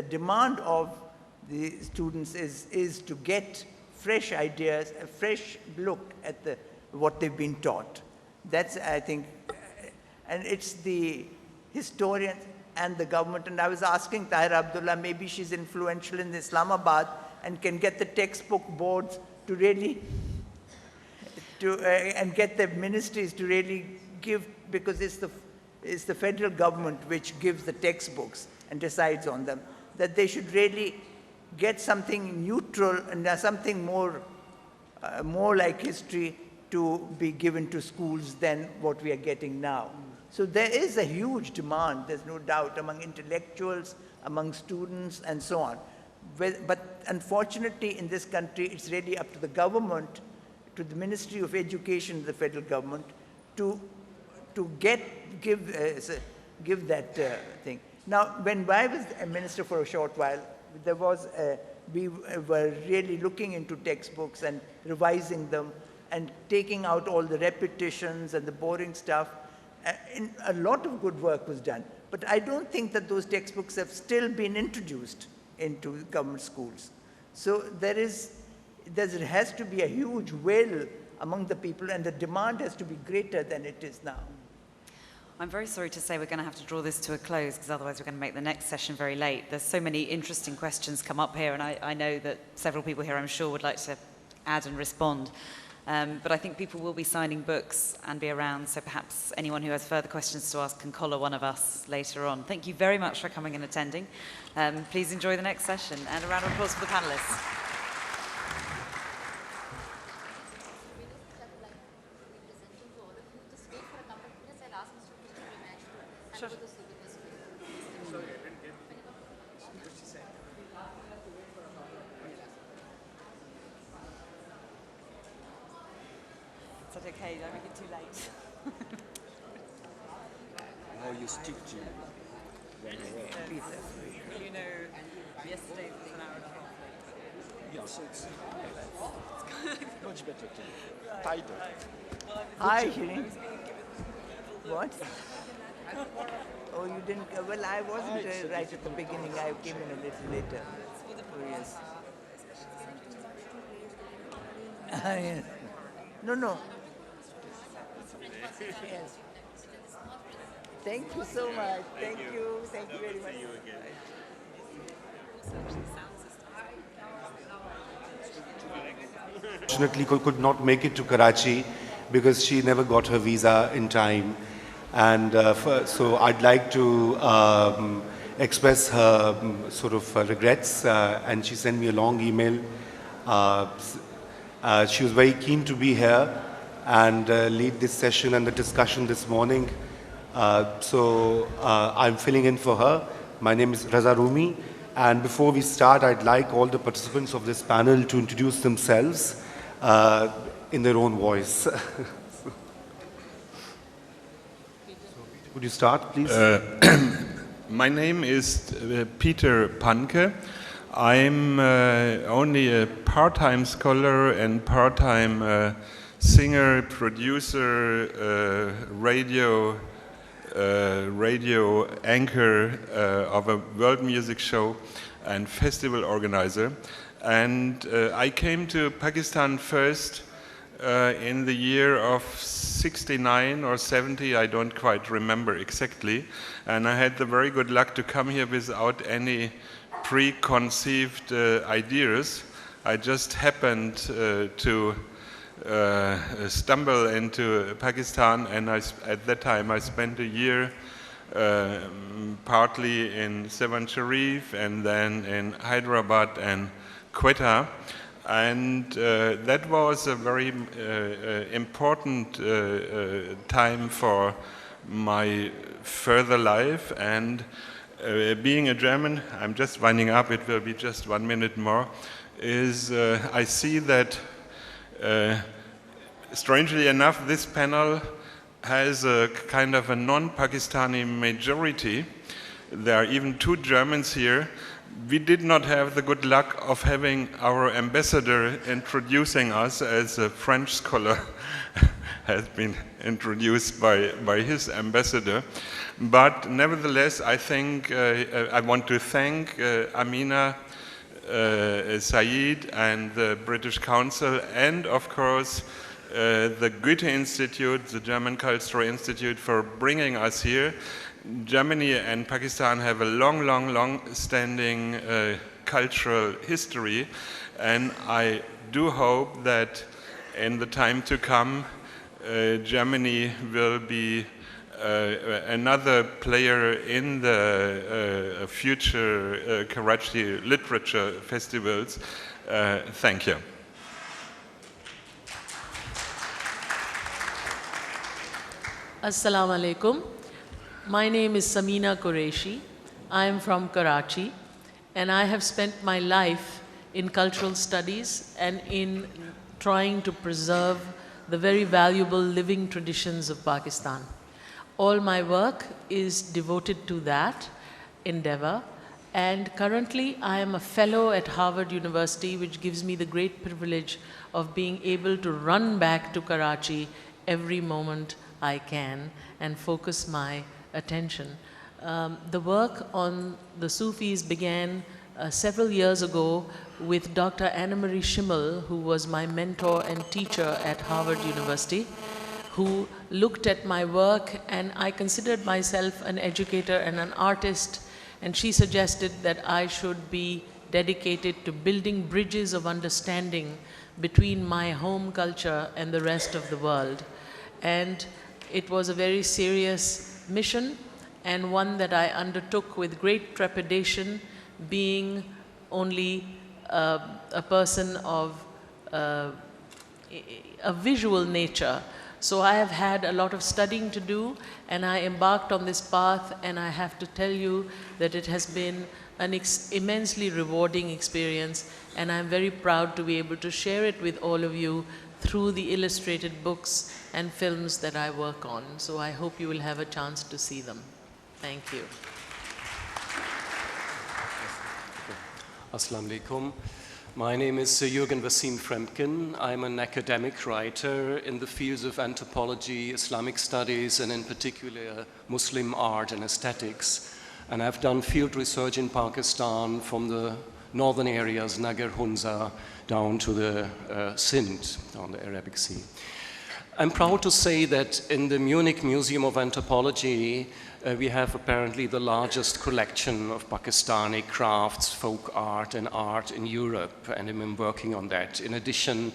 demand of the students is to get fresh ideas, a fresh look at what they've been taught. That's, I think, and it's the historians and the government. And I was asking Tahir Abdullah, maybe she's influential in Islamabad and can get the textbook boards to really, and get the ministries to really give, because it's the federal government which gives the textbooks and decides on them, that they should really get something neutral and something more like history to be given to schools than what we are getting now. So there is a huge demand, there's no doubt, among intellectuals, among students, and so on. But unfortunately, in this country, it's really up to the government, to the Ministry of Education, the federal government, to give that thing. Now, when I was a minister for a short while, we were really looking into textbooks and revising them and taking out all the repetitions and the boring stuff. And a lot of good work was done. But I don't think that those textbooks have still been introduced into government schools. So there has to be a huge will among the people, and the demand has to be greater than it is now. I'm very sorry to say we're going to have to draw this to a close, because otherwise we're going to make the next session very late. There's so many interesting questions come up here, and I know that several people here, I'm sure, would like to add and respond. But I think people will be signing books and be around, so perhaps anyone who has further questions to ask can collar one of us later on. Thank you very much for coming and attending. Please enjoy the next session, and a round of applause for the panelists. Sure. Is that okay? Don't make it too late. How you stick to You know, yesterday was an hour and a half late. Yeah, so it's much better to tighter. Hi, Shirin. What? Oh, you didn't, well, I wasn't right at the beginning. I came in a little later. Oh, yes. Yes. No. Yes. Thank you so much. Thank you very much. Unfortunately, could not make it to Karachi because she never got her visa in time. And so I'd like to express her sort of regrets, and she sent me a long email. She was very keen to be here and lead this session and the discussion this morning. So I'm filling in for her. My name is Raza Rumi, and before we start, I'd like all the participants of this panel to introduce themselves in their own voice. Would you start, please? My name is Peter Panke. I'm only a part-time scholar and part-time singer, producer, radio anchor of a world music show and festival organizer. And I came to Pakistan first in the year of 69 or 70, I don't quite remember exactly. And I had the very good luck to come here without any preconceived ideas. I just happened to stumble into Pakistan, and at that time I spent a year partly in Sevan Sharif and then in Hyderabad and Quetta. And that was a very important time for my further life. And being a German, I'm just winding up, it will be just 1 minute more, is I see that, strangely enough, this panel has a kind of a non-Pakistani majority. There are even 2 Germans here. We did not have the good luck of having our ambassador introducing us as a French scholar. has been introduced by his ambassador. But nevertheless, I think I want to thank Amina Said and the British Council, and of course the Goethe Institute, the German Cultural Institute, for bringing us here. Germany and Pakistan have a long standing cultural history, and I do hope that in the time to come Germany will be another player in the future Karachi literature festivals. Thank you. Assalamu alaikum. My name is Samina Qureshi. I am from Karachi, and I have spent my life in cultural studies and in trying to preserve the very valuable living traditions of Pakistan. All my work is devoted to that endeavor, and currently I am a fellow at Harvard University, which gives me the great privilege of being able to run back to Karachi every moment I can and focus my attention. The work on the Sufis began several years ago with Dr. Anna-Marie Schimmel, who was my mentor and teacher at Harvard University, who looked at my work, and I considered myself an educator and an artist, and she suggested that I should be dedicated to building bridges of understanding between my home culture and the rest of the world. And it was a very serious mission, and one that I undertook with great trepidation, being only a person of a visual nature. So I have had a lot of studying to do, and I embarked on this path, and I have to tell you that it has been an immensely rewarding experience, and I'm very proud to be able to share it with all of you through the illustrated books and films that I work on. So I hope you will have a chance to see them. Thank you. Assalamu alaikum. My name is Jürgen Wassim Fremken. I'm an academic writer in the fields of anthropology, Islamic studies, and in particular Muslim art and aesthetics. And I've done field research in Pakistan from the northern areas, Nagar Hunza, down to the Sindh, down the Arabic Sea. I'm proud to say that in the Munich Museum of Anthropology, we have apparently the largest collection of Pakistani crafts, folk art, and art in Europe, and I'm working on that. In addition,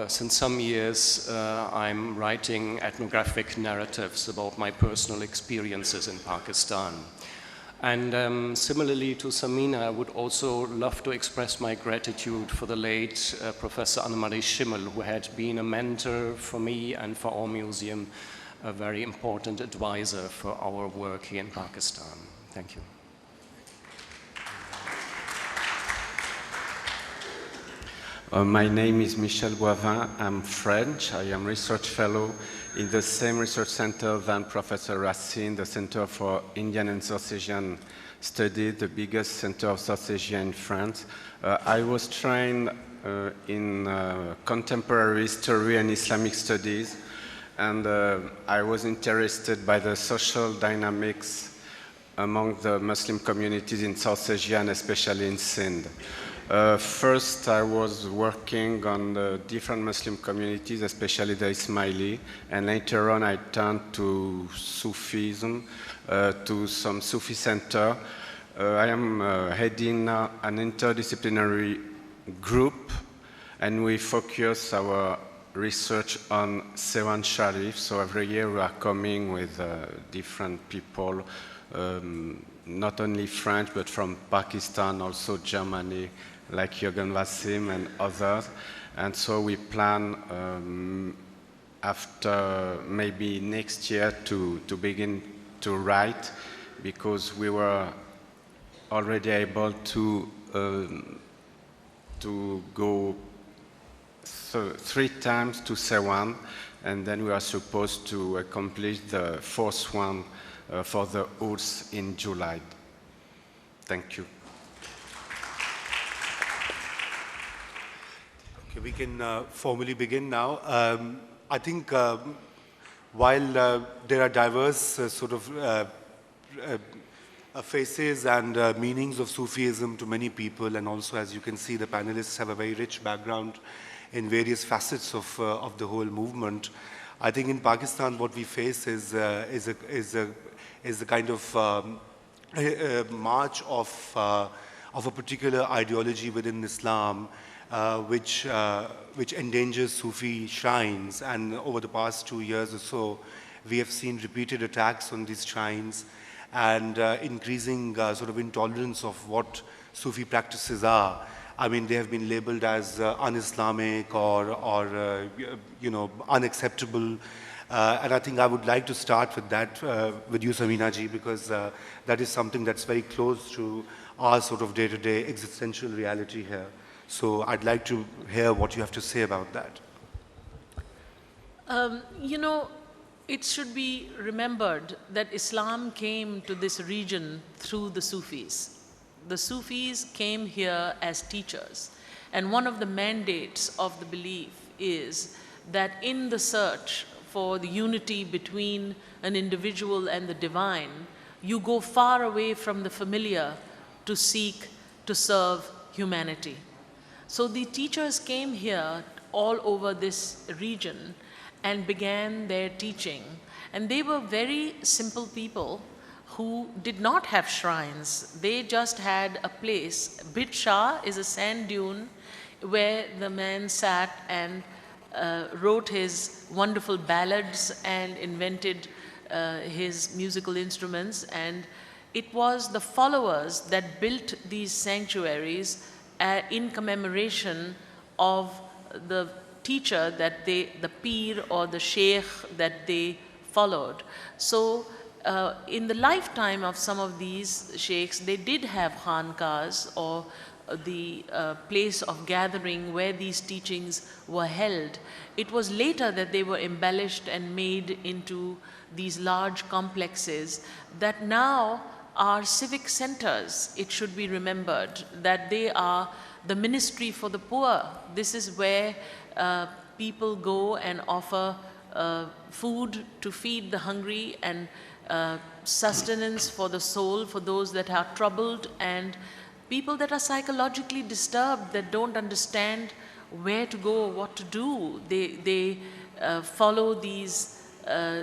since some years, I'm writing ethnographic narratives about my personal experiences in Pakistan. And similarly to Samina, I would also love to express my gratitude for the late Professor Anna-Marie Schimmel, who had been a mentor for me and for our museum, a very important advisor for our work here in Pakistan. Thank you. My name is Michel Boivin. I'm French. I am research fellow in the same research center than Professor Racine, the Center for Indian and South Asian Studies, the biggest center of South Asia in France. I was trained in contemporary history and Islamic studies, and I was interested by the social dynamics among the Muslim communities in South Asia and especially in Sindh. First, I was working on the different Muslim communities, especially the Ismaili, and later on I turned to Sufism, to some Sufi center. I am heading an interdisciplinary group, and we focus our research on Sewan Sharif. So every year we are coming with different people, not only French, but from Pakistan, also Germany, like Jürgen Wassim and others. And so we plan after maybe next year to begin to write, because we were already able to go 3 times to Sewan, and then we are supposed to accomplish the 4th one for the Urs in July. Thank you. Okay, we can formally begin now. I think while there are diverse faces and meanings of Sufism to many people, and also, as you can see, the panelists have a very rich background in various facets of the whole movement. I think in Pakistan, what we face is a kind of march of a particular ideology within Islam, which endangers Sufi shrines. And over the past 2 years or so, we have seen repeated attacks on these shrines and increasing sort of intolerance of what Sufi practices are. I mean, they have been labeled as un-Islamic or unacceptable. And I think I would like to start with that, with you, Samina ji, because that is something that's very close to our sort of day-to-day existential reality here. So I'd like to hear what you have to say about that. It should be remembered that Islam came to this region through the Sufis. The Sufis came here as teachers. And one of the mandates of the belief is that in the search for the unity between an individual and the divine, you go far away from the familiar to seek to serve humanity. So the teachers came here all over this region and began their teaching. And they were very simple people who did not have shrines. They just had a place. Bit Shah is a sand dune where the man sat and wrote his wonderful ballads and invented his musical instruments. And it was the followers that built these sanctuaries in commemoration of the teacher that the peer or the sheikh that they followed. So in the lifetime of some of these sheikhs, they did have khanqahs or the place of gathering where these teachings were held. It was later that they were embellished and made into these large complexes that now are civic centers. It should be remembered that they are the ministry for the poor. This is where people go and offer food to feed the hungry and sustenance for the soul for those that are troubled and people that are psychologically disturbed, that don't understand where to go or what to do. They follow these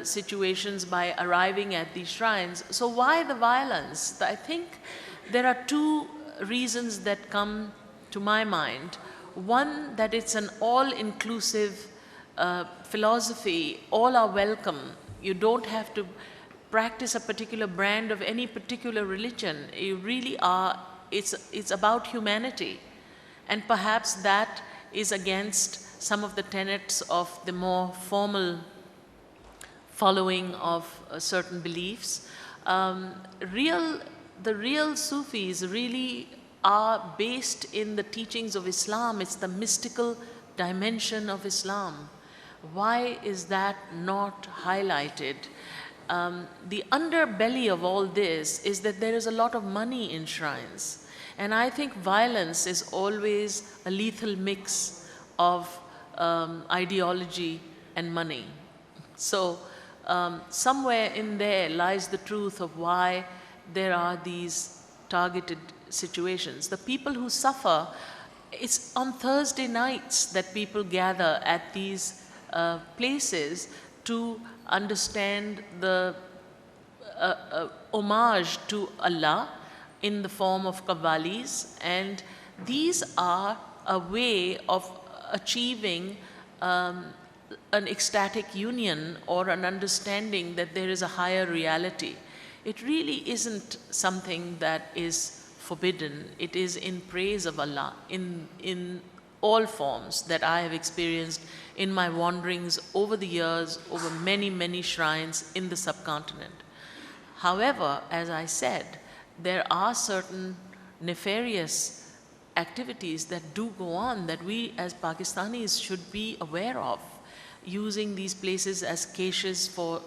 situations by arriving at these shrines. So why the violence? I think there are two reasons that come to my mind. One, that it's an all-inclusive philosophy. All are welcome. You don't have to practice a particular brand of any particular religion. You really are, it's about humanity. And perhaps that is against some of the tenets of the more formal following of certain beliefs. The real Sufis really are based in the teachings of Islam. It's the mystical dimension of Islam. Why is that not highlighted? The underbelly of all this is that there is a lot of money in shrines. And I think violence is always a lethal mix of ideology and money. So somewhere in there lies the truth of why there are these targeted situations. The people who suffer, it's on Thursday nights that people gather at these places to understand the homage to Allah in the form of qawwalis, and these are a way of achieving an ecstatic union or an understanding that there is a higher reality. It really isn't something that is forbidden. It is in praise of Allah in all forms that I have experienced in my wanderings over the years, over many, many shrines in the subcontinent. However, as I said, there are certain nefarious activities that do go on that we as Pakistanis should be aware of, using these places as caches for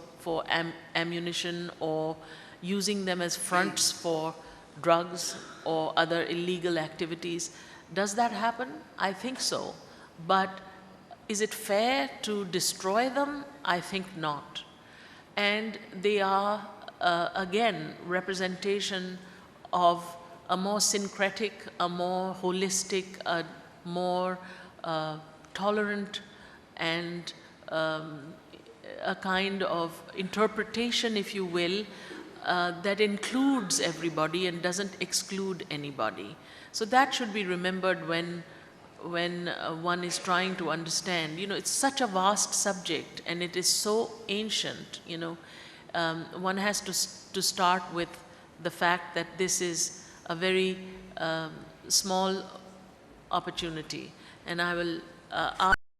ammunition or using them as fronts for drugs or other illegal activities. Does that happen? I think so. But Is it fair to destroy them? I think not. And they are, again, representation of a more syncretic, a more holistic, a more tolerant, and a kind of interpretation, if you will, that includes everybody and doesn't exclude anybody. So that should be remembered when one is trying to understand. You know, it's such a vast subject and it is so ancient, you know. One has to start with the fact that this is a very small opportunity. And I will ask